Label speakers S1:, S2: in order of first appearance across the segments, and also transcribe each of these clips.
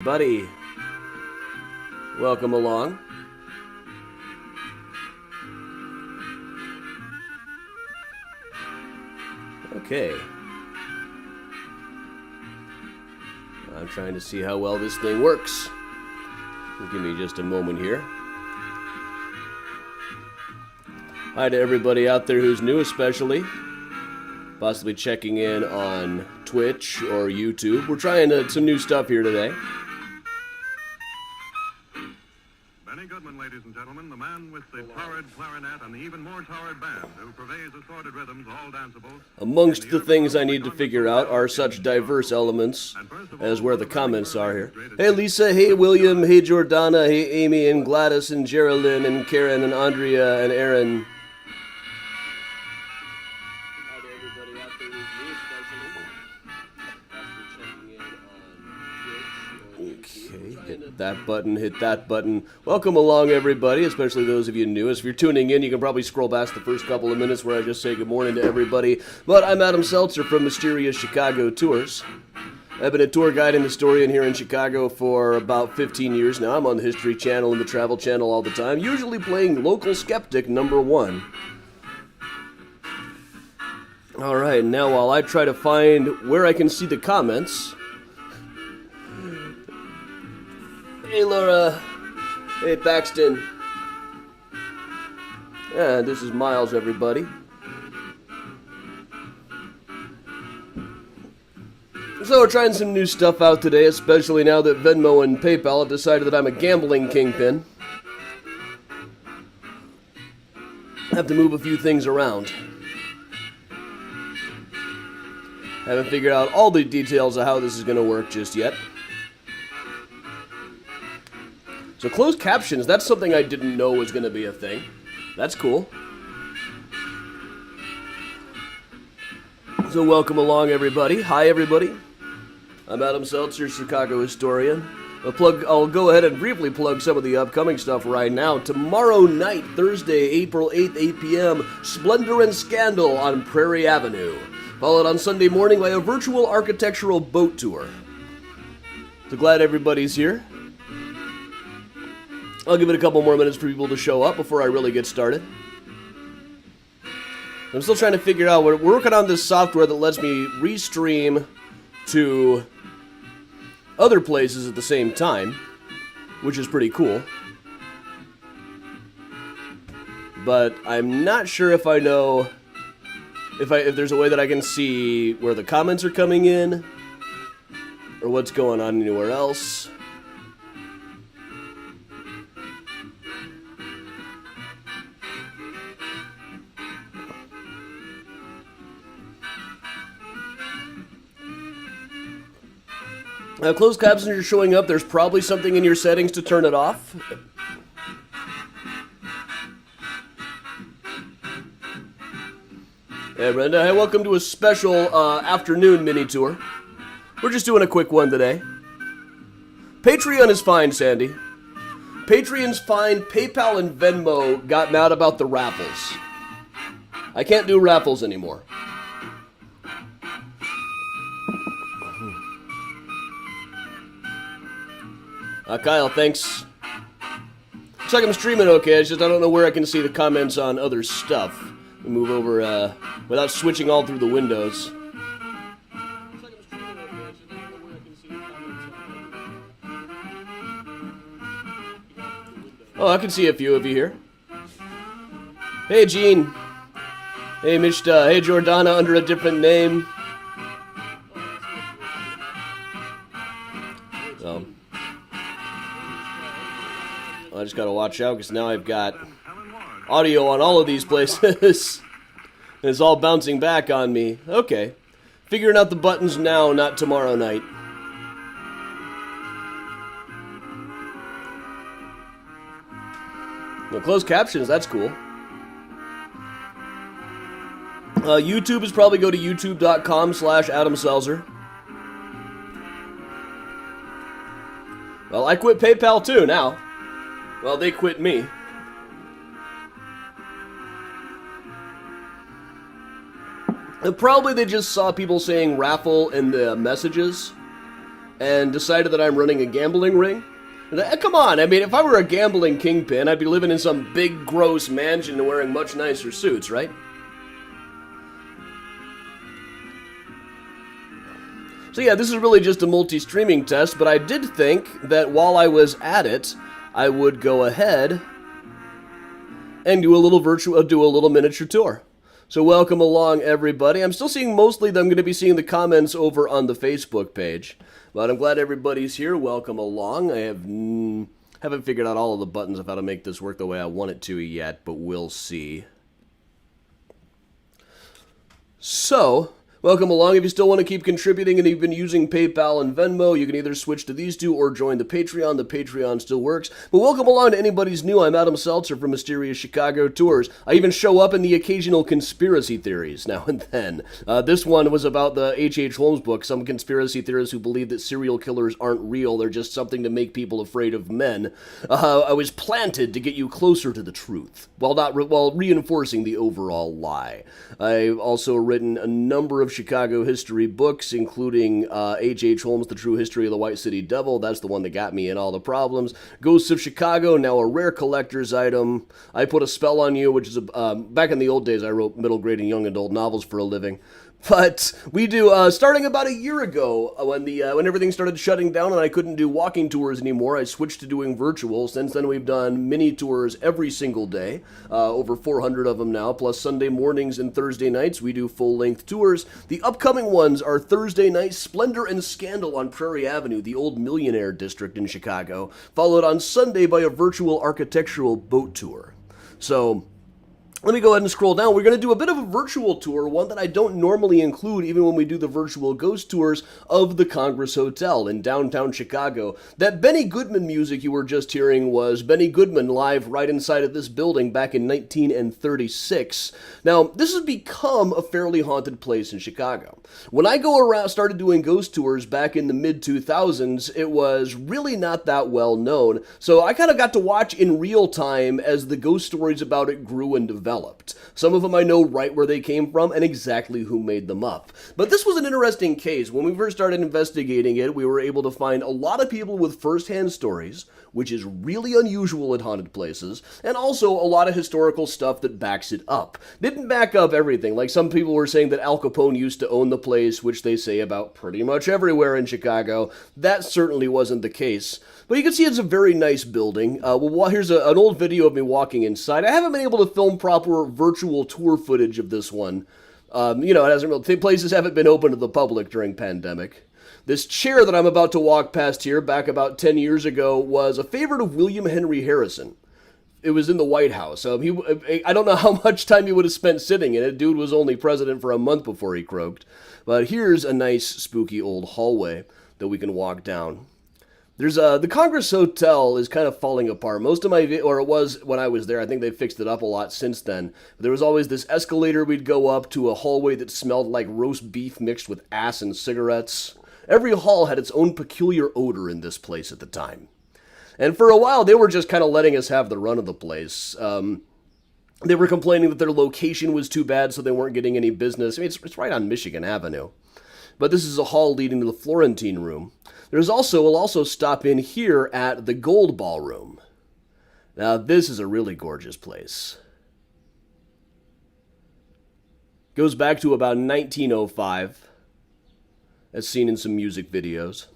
S1: Buddy, welcome along. Okay. I'm trying to see how well this thing works. Give me just a moment here. Hi to everybody out there who's new, especially. Possibly checking in on Twitch or YouTube. We're trying some new stuff here today.
S2: Ladies and gentlemen, the man with the torrid clarinet and the even more torrid band who purveys assorted rhythms, all danceable.
S1: Amongst the things I need to figure out are such diverse elements as where the comments are here. Hey Lisa, hey William, hey Jordana, hey Amy and Gladys and Geraldine and Karen and Andrea and Aaron. Hi to everybody out there who's new, especially. Okay, hit that button. Welcome along, everybody, especially those of you new. If you're tuning in, you can probably scroll past the first couple of minutes where I just say good morning to everybody. But I'm Adam Seltzer from Mysterious Chicago Tours. I've been a tour guide and historian here in Chicago for about 15 years now. I'm on the History Channel and the Travel Channel all the time, usually playing local skeptic number one. All right, now while I try to find where I can see the comments. Hey Laura, hey Paxton. Yeah, this is Miles, everybody. So we're trying some new stuff out today, especially now that Venmo and PayPal have decided that I'm a gambling kingpin. I have to move a few things around. Haven't figured out all the details of how this is going to work just yet. So closed captions, that's something I didn't know was going to be a thing. That's cool. So welcome along, everybody. Hi, everybody. I'm Adam Seltzer, Chicago historian. I'll go ahead and briefly plug some of the upcoming stuff right now. Tomorrow night, Thursday, April 8th, 8 p.m., Splendor and Scandal on Prairie Avenue. Followed on Sunday morning by a virtual architectural boat tour. So glad everybody's here. I'll give it a couple more minutes for people to show up before I really get started. I'm still trying to figure out, we're working on this software that lets me restream to other places at the same time, which is pretty cool. But I'm not sure if I know if there's a way that I can see where the comments are coming in or what's going on anywhere else. Now, closed captions are showing up. There's probably something in your settings to turn it off. Hey, Brenda. Hey, welcome to a special afternoon mini tour. We're just doing a quick one today. Patreon is fine, Sandy. Patreon's fine. PayPal and Venmo got mad about the raffles. I can't do raffles anymore. Kyle, thanks. Looks like I'm streaming okay, it's just I don't know where I can see the comments on other stuff. We move over without switching all through the windows. Oh, I can see a few of you here. Hey, Gene. Hey, Mishta. Hey, Jordana under a different name. So, I just gotta watch out because now I've got audio on all of these places. It's all bouncing back on me. Okay. Figuring out the buttons now, not tomorrow night. No, closed captions, that's cool. YouTube is probably go to youtube.com/Adam Seltzer. Well, I quit PayPal too now. Well, they quit me. And probably they just saw people saying raffle in the messages and decided that I'm running a gambling ring. Come on, I mean, if I were a gambling kingpin, I'd be living in some big, gross mansion and wearing much nicer suits, right? So yeah, this is really just a multi-streaming test, but I did think that while I was at it, I would go ahead and do a little miniature tour. So welcome along, everybody. I'm still seeing mostly that I'm going to be seeing the comments over on the Facebook page. But I'm glad everybody's here. Welcome along. I haven't figured out all of the buttons of how to make this work the way I want it to yet, but we'll see. So, welcome along. If you still want to keep contributing and you've been using PayPal and Venmo, you can either switch to these two or join the Patreon. The Patreon still works. But welcome along to anybody's new. I'm Adam Seltzer from Mysterious Chicago Tours. I even show up in the occasional conspiracy theories now and then. This one was about the H.H. Holmes book. Some conspiracy theorists who believe that serial killers aren't real. They're just something to make people afraid of men. I was planted to get you closer to the truth, while reinforcing the overall lie. I've also written a number of Chicago history books, including H.H. Holmes, The True History of the White City Devil. That's the one that got me in all the problems. Ghosts of Chicago, now a rare collector's item. I Put a Spell on You, which is, back in the old days, I wrote middle grade and young adult novels for a living. But we do, starting about a year ago, when everything started shutting down and I couldn't do walking tours anymore, I switched to doing virtual. Since then, we've done mini tours every single day, over 400 of them now, plus Sunday mornings and Thursday nights, we do full-length tours. The upcoming ones are Thursday night, Splendor and Scandal on Prairie Avenue, the old millionaire district in Chicago, followed on Sunday by a virtual architectural boat tour. So, let me go ahead and scroll down. We're going to do a bit of a virtual tour, one that I don't normally include even when we do the virtual ghost tours of the Congress Hotel in downtown Chicago. That Benny Goodman music you were just hearing was Benny Goodman live right inside of this building back in 1936. Now, this has become a fairly haunted place in Chicago. When I started doing ghost tours back in the mid-2000s, it was really not that well known, so I kind of got to watch in real time as the ghost stories about it grew and developed. Some of them I know right where they came from and exactly who made them up. But this was an interesting case. When we first started investigating it, we were able to find a lot of people with first-hand stories, which is really unusual at haunted places, and also a lot of historical stuff that backs it up. Didn't back up everything. Like some people were saying that Al Capone used to own the place, which they say about pretty much everywhere in Chicago. That certainly wasn't the case. But you can see it's a very nice building. Here's an old video of me walking inside. I haven't been able to film proper virtual tour footage of this one. Places haven't been open to the public during pandemic. This chair that I'm about to walk past here, back about 10 years ago, was a favorite of William Henry Harrison. It was in the White House. I don't know how much time he would have spent sitting in it. Dude was only president for a month before he croaked. But here's a nice, spooky old hallway that we can walk down. There's the Congress Hotel is kind of falling apart. Most of it was when I was there. I think they fixed it up a lot since then. But there was always this escalator we'd go up to a hallway that smelled like roast beef mixed with ass and cigarettes. Every hall had its own peculiar odor in this place at the time. And for a while, they were just kind of letting us have the run of the place. They were complaining that their location was too bad, so they weren't getting any business. I mean, it's right on Michigan Avenue. But this is a hall leading to the Florentine Room. We'll also stop in here at the Gold Ballroom. Now, this is a really gorgeous place. Goes back to about 1905, as seen in some music videos.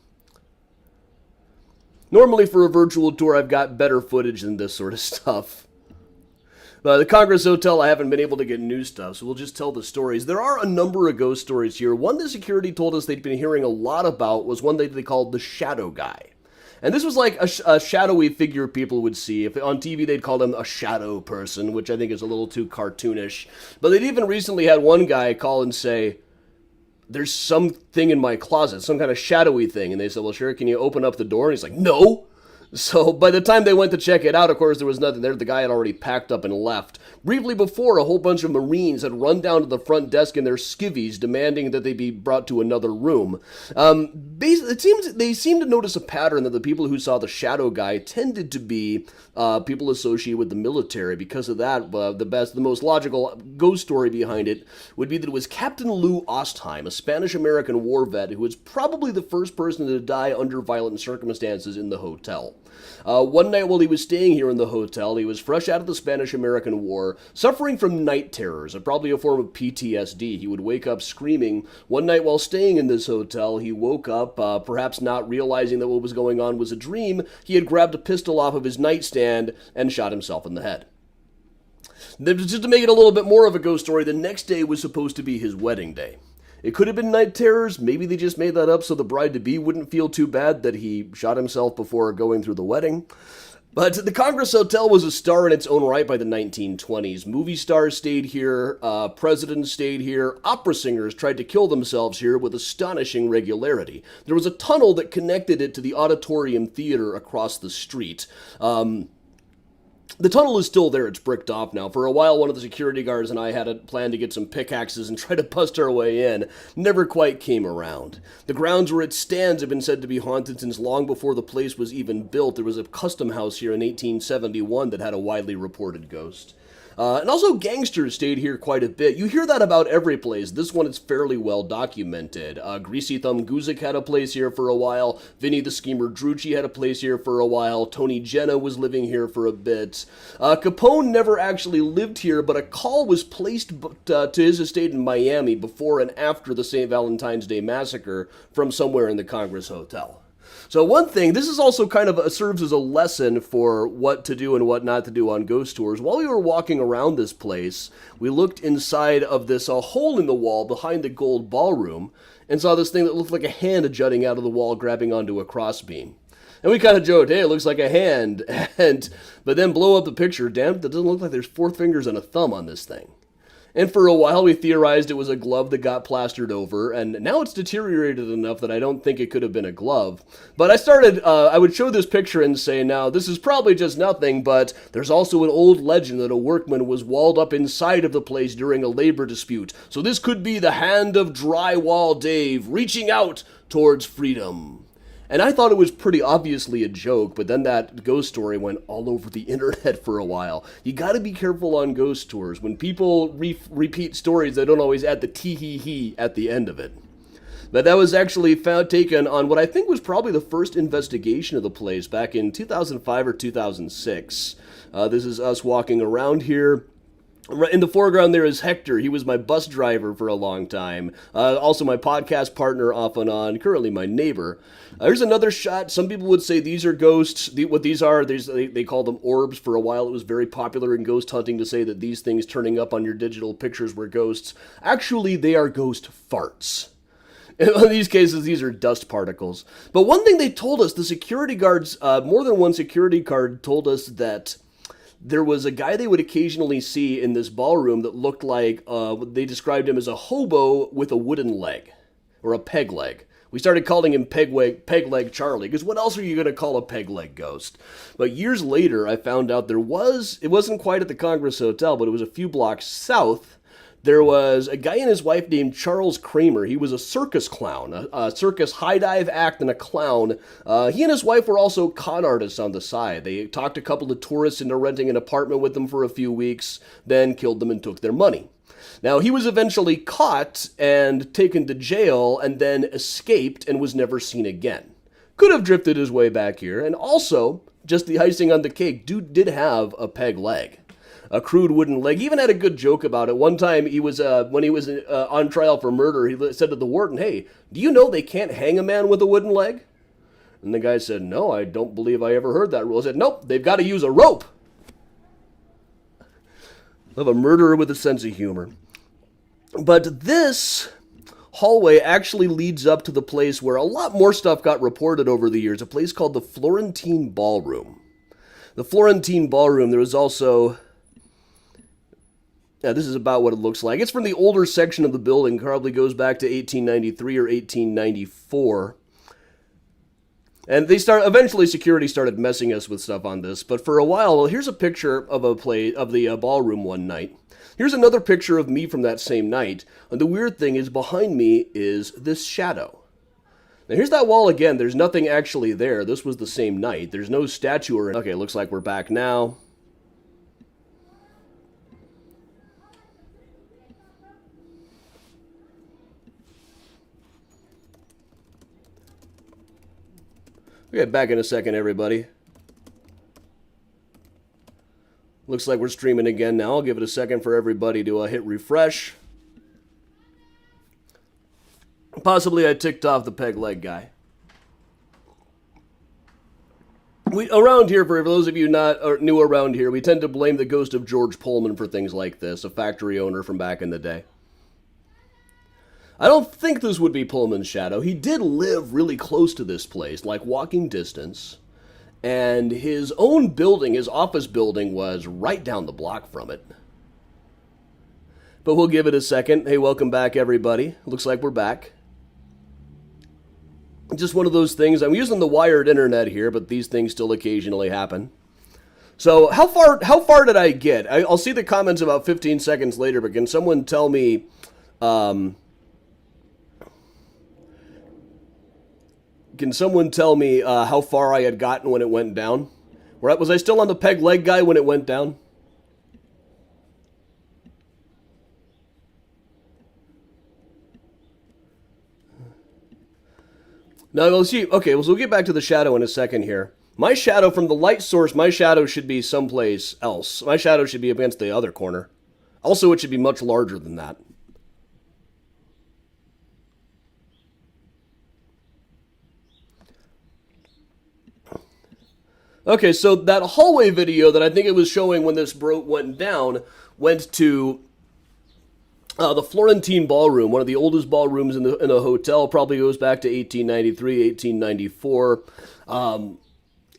S1: Normally for a virtual tour, I've got better footage than this sort of stuff. The Congress Hotel, I haven't been able to get new stuff, so we'll just tell the stories. There are a number of ghost stories here. One that security told us they'd been hearing a lot about was one that they called the Shadow Guy. And this was like a shadowy figure people would see. If on TV, they'd call him a shadow person, which I think is a little too cartoonish. But they'd even recently had one guy call and say, "There's something in my closet, some kind of shadowy thing." And they said, "Well, sure, can you open up the door?" And he's like, "No." So by the time they went to check it out, of course, there was nothing there. The guy had already packed up and left. Briefly before, a whole bunch of Marines had run down to the front desk in their skivvies, demanding that they be brought to another room. They seemed to notice a pattern that the people who saw the shadow guy tended to be people associated with the military. Because of that, the most logical ghost story behind it would be that it was Captain Lou Ostein, a Spanish-American war vet who was probably the first person to die under violent circumstances in the hotel. One night while he was staying here in the hotel, he was fresh out of the Spanish-American War, suffering from night terrors, probably a form of PTSD. He would wake up screaming. One night while staying in this hotel, he woke up, perhaps not realizing that what was going on was a dream. He had grabbed a pistol off of his nightstand and shot himself in the head. Just to make it a little bit more of a ghost story, the next day was supposed to be his wedding day. It could have been night terrors. Maybe they just made that up so the bride-to-be wouldn't feel too bad that he shot himself before going through the wedding. But the Congress Hotel was a star in its own right by the 1920s. Movie stars stayed here, presidents stayed here, opera singers tried to kill themselves here with astonishing regularity. There was a tunnel that connected it to the Auditorium Theater across the street. The tunnel is still there. It's bricked off now. For a while, one of the security guards and I had a plan to get some pickaxes and try to bust our way in. Never quite came around. The grounds where it stands have been said to be haunted since long before the place was even built. There was a custom house here in 1871 that had a widely reported ghost. And also gangsters stayed here quite a bit. You hear that about every place. This one is fairly well documented. Greasy Thumb Guzik had a place here for a while. Vinny the Schemer Drucci had a place here for a while. Tony Jenna was living here for a bit. Capone never actually lived here, but a call was placed to his estate in Miami before and after the St. Valentine's Day Massacre from somewhere in the Congress Hotel. So one thing, this is also kind of serves as a lesson for what to do and what not to do on ghost tours. While we were walking around this place, we looked inside of this hole in the wall behind the gold ballroom and saw this thing that looked like a hand jutting out of the wall, grabbing onto a crossbeam. And we kind of joked, hey, it looks like a hand. But then blow up the picture, damn, that doesn't look like there's 4 fingers and a thumb on this thing. And for a while, we theorized it was a glove that got plastered over, and now it's deteriorated enough that I don't think it could have been a glove. But I would show this picture and say, now, this is probably just nothing, but there's also an old legend that a workman was walled up inside of the place during a labor dispute. So this could be the hand of Drywall Dave reaching out towards freedom. And I thought it was pretty obviously a joke, but then that ghost story went all over the internet for a while. You gotta be careful on ghost tours. When people repeat stories, they don't always add the tee-hee-hee at the end of it. But that was actually taken on what I think was probably the first investigation of the place back in 2005 or 2006. This is us walking around here. In the foreground there is Hector. He was my bus driver for a long time. Also my podcast partner off and on, currently my neighbor. Here's another shot. Some people would say these are ghosts. What these are, they call them orbs. For a while it was very popular in ghost hunting to say that these things turning up on your digital pictures were ghosts. Actually, they are ghost farts. In these cases, these are dust particles. But one thing they told us, the security guards, more than one security guard told us that there was a guy they would occasionally see in this ballroom that looked like, they described him as a hobo with a wooden leg, or a peg leg. We started calling him Peg Leg Charlie, because what else are you going to call a peg leg ghost? But years later, I found out it wasn't quite at the Congress Hotel, but it was a few blocks south. There was a guy and his wife named Charles Kramer. He was a circus clown, a circus high dive act and a clown. He and his wife were also con artists on the side. They talked a couple of tourists into renting an apartment with them for a few weeks, then killed them and took their money. Now, he was eventually caught and taken to jail and then escaped and was never seen again. Could have drifted his way back here. And also, just the icing on the cake, dude did have a peg leg. A crude wooden leg. He even had a good joke about it. One time, he was when he was on trial for murder, he said to the warden, "Hey, do you know they can't hang a man with a wooden leg?" And the guy said, "No, I don't believe I ever heard that rule." I said, "Nope, they've got to use a rope." Of a murderer with a sense of humor. But this hallway actually leads up to the place where a lot more stuff got reported over the years, a place called the Florentine Ballroom. The Florentine Ballroom, there was also... Now, this is about what it looks like. It's from the older section of the building, probably goes back to 1893 or 1894. And eventually security started messing us with stuff on this, but for a while, well, here's a picture of the ballroom one night. Here's another picture of me from that same night, and the weird thing is behind me is this shadow. Now here's that wall again, there's nothing actually there, this was the same night, there's no statue or... Okay, looks like we're back now. We'll get back in a second, everybody. Looks like we're streaming again now. I'll give it a second for everybody to hit refresh. Possibly I ticked off the peg leg guy. Around here, for those of you not new around here, we tend to blame the ghost of George Pullman for things like this, a factory owner from back in the day. I don't think this would be Pullman's shadow. He did live really close to this place, like walking distance. And his own building, his office building, was right down the block from it. But we'll give it a second. Hey, welcome back, everybody. Looks like we're back. Just one of those things. I'm using the wired internet here, but these things still occasionally happen. So how far did I get? I'll see the comments about 15 seconds later, but can someone tell me... Can someone tell me how far I had gotten when it went down? Was I still on the peg leg guy when it went down? No, we'll see. Okay, well, so we'll get back to the shadow in a second here. My shadow, from the light source, my shadow should be someplace else. My shadow should be against the other corner. Also, it should be much larger than that. Okay, so that hallway video that I think it was showing when this went down went to the Florentine Ballroom, one of the oldest ballrooms in a hotel. Probably goes back to 1893, 1894.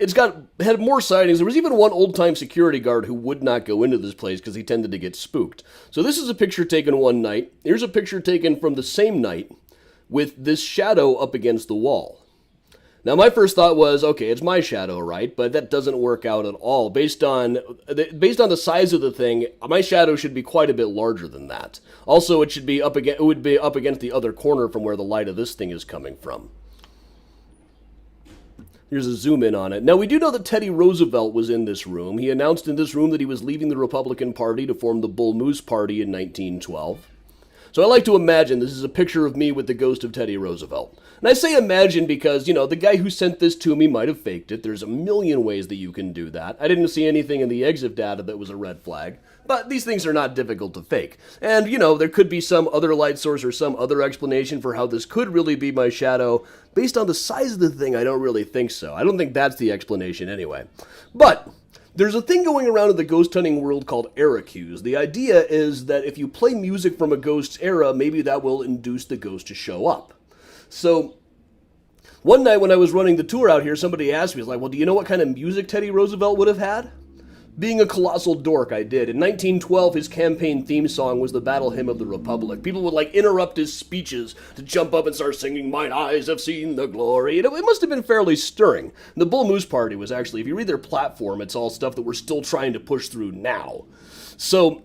S1: It's had more sightings. There was even one old-time security guard who would not go into this place because he tended to get spooked. So this is a picture taken one night. Here's a picture taken from the same night with this shadow up against the wall. Now, my first thought was, okay, it's my shadow, right? But that doesn't work out at all. Based on the size of the thing, my shadow should be quite a bit larger than that. Also, it would be up against the other corner from where the light of this thing is coming from. Here's a zoom in on it. Now, we do know that Teddy Roosevelt was in this room. He announced in this room that he was leaving the Republican Party to form the Bull Moose Party in 1912. So I like to imagine this is a picture of me with the ghost of Teddy Roosevelt. And I say imagine because, you know, the guy who sent this to me might have faked it. There's a million ways that you can do that. I didn't see anything in the exit data that was a red flag. But these things are not difficult to fake. And, you know, there could be some other light source or some other explanation for how this could really be my shadow. Based on the size of the thing, I don't really think so. I don't think that's the explanation anyway. But there's a thing going around in the ghost hunting world called era cues. The idea is that if you play music from a ghost's era, maybe that will induce the ghost to show up. So one night when I was running the tour out here, somebody asked me, well, do you know what kind of music Teddy Roosevelt would have had? Being a colossal dork, I did. In 1912, his campaign theme song was the Battle Hymn of the Republic. People would, interrupt his speeches to jump up and start singing, "Mine eyes have seen the glory." It must have been fairly stirring. The Bull Moose Party was actually, if you read their platform, it's all stuff that we're still trying to push through now. So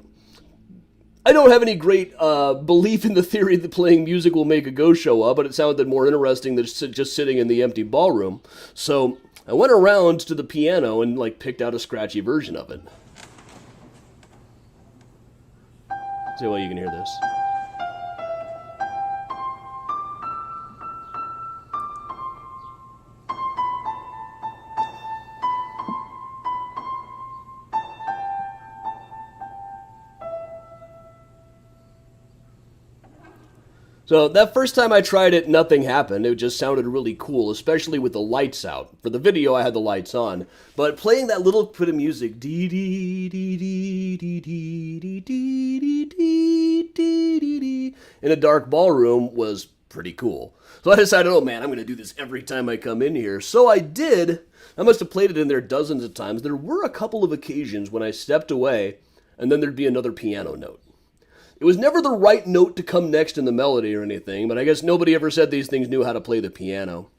S1: I don't have any great belief in the theory that playing music will make a ghost show up, but it sounded more interesting than just sitting in the empty ballroom. So I went around to the piano and picked out a scratchy version of it. See how well you can hear this. So that first time I tried it, nothing happened. It just sounded really cool, especially with the lights out. For the video, I had the lights on. But playing that little bit of music, dee dee dee dee dee dee dee dee dee dee dee, in a dark ballroom was pretty cool. So I decided, oh man, I'm going to do this every time I come in here. So I did. I must have played it in there dozens of times. There were a couple of occasions when I stepped away, and then there'd be another piano note. It was never the right note to come next in the melody or anything, but I guess nobody ever said these things knew how to play the piano.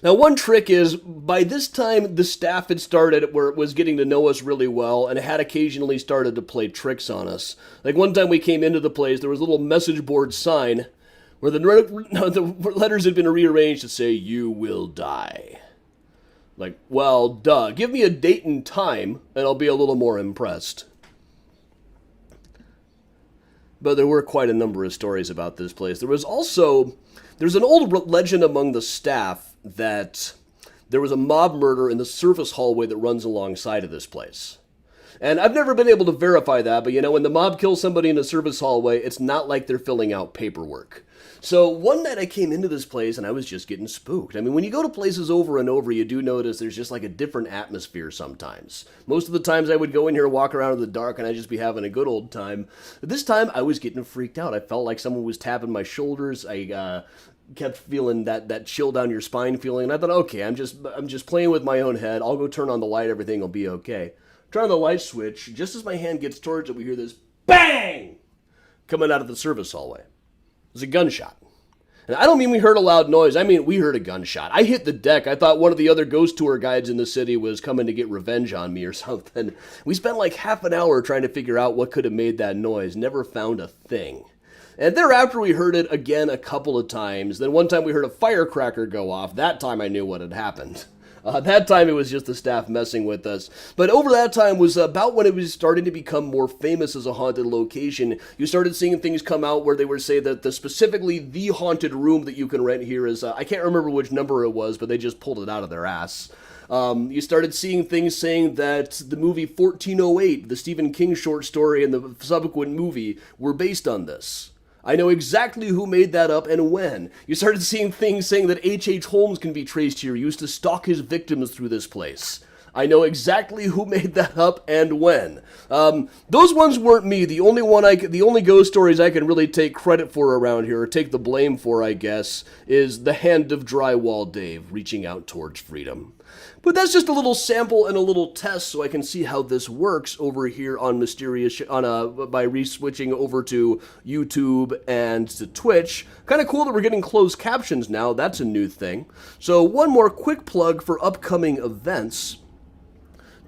S1: Now, one trick is, by this time, the staff had started where it was getting to know us really well and had occasionally started to play tricks on us. Like one time we came into the place, there was a little message board sign where the letters had been rearranged to say, "You will die." Like, well, duh. Give me a date and time, and I'll be a little more impressed. But there were quite a number of stories about this place. There's an old legend among the staff that there was a mob murder in the service hallway that runs alongside of this place. And I've never been able to verify that, but when the mob kills somebody in a service hallway, it's not like they're filling out paperwork. So one night I came into this place and I was just getting spooked. I mean, when you go to places over and over, you do notice there's just like a different atmosphere sometimes. Most of the times I would go in here, walk around in the dark, and I'd just be having a good old time. But this time I was getting freaked out. I felt like someone was tapping my shoulders. I kept feeling that chill down your spine feeling. And I thought, okay, I'm just playing with my own head. I'll go turn on the light. Everything will be okay. Turn on the light switch. Just as my hand gets towards it, we hear this bang coming out of the service hallway. It was a gunshot. And I don't mean we heard a loud noise. I mean we heard a gunshot. I hit the deck. I thought one of the other ghost tour guides in the city was coming to get revenge on me or something. We spent like half an hour trying to figure out what could have made that noise. Never found a thing. And thereafter, we heard it again a couple of times. Then one time we heard a firecracker go off. That time I knew what had happened. That time it was just the staff messing with us. But over that time was about when it was starting to become more famous as a haunted location. You started seeing things come out where they were saying that specifically the haunted room that you can rent here is, I can't remember which number it was, but they just pulled it out of their ass. You started seeing things saying that the movie 1408, the Stephen King short story and the subsequent movie, were based on this. I know exactly who made that up and when. You started seeing things saying that H.H. Holmes can be traced here, used to stalk his victims through this place. I know exactly who made that up and when. Those ones weren't me. The only ghost stories I can really take credit for around here, or take the blame for, I guess, is the hand of Drywall Dave reaching out towards freedom. But that's just a little sample and a little test so I can see how this works over here on by re-switching over to YouTube and to Twitch. Kind of cool that we're getting closed captions now. That's a new thing. So one more quick plug for upcoming events.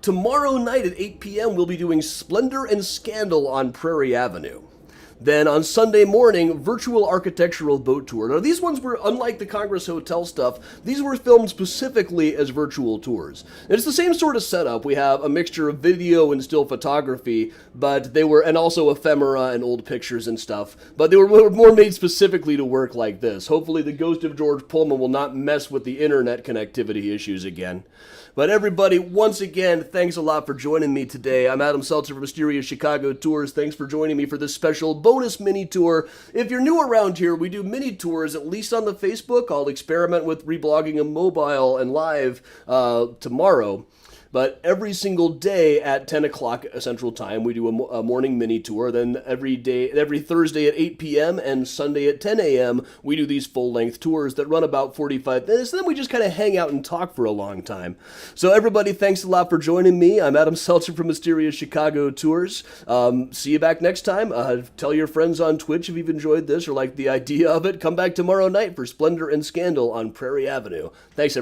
S1: Tomorrow night at 8 p.m. we'll be doing Splendor and Scandal on Prairie Avenue. Then on Sunday morning, virtual architectural boat tour. Now these ones were, unlike the Congress Hotel stuff, these were filmed specifically as virtual tours. And it's the same sort of setup. We have a mixture of video and still photography, and also ephemera and old pictures and stuff. But they were more made specifically to work like this. Hopefully the ghost of George Pullman will not mess with the internet connectivity issues again. But everybody, once again, thanks a lot for joining me today. I'm Adam Seltzer from Mysterious Chicago Tours. Thanks for joining me for this special bonus mini tour. If you're new around here, we do mini tours, at least on the Facebook. I'll experiment with reblogging a mobile and live tomorrow. But every single day at 10 o'clock Central Time, we do a morning mini tour. Then every Thursday at 8 p.m. and Sunday at 10 a.m., we do these full-length tours that run about 45 minutes. And then we just kind of hang out and talk for a long time. So everybody, thanks a lot for joining me. I'm Adam Seltzer from Mysterious Chicago Tours. See you back next time. Tell your friends on Twitch if you've enjoyed this or like the idea of it. Come back tomorrow night for Splendor and Scandal on Prairie Avenue. Thanks, everybody.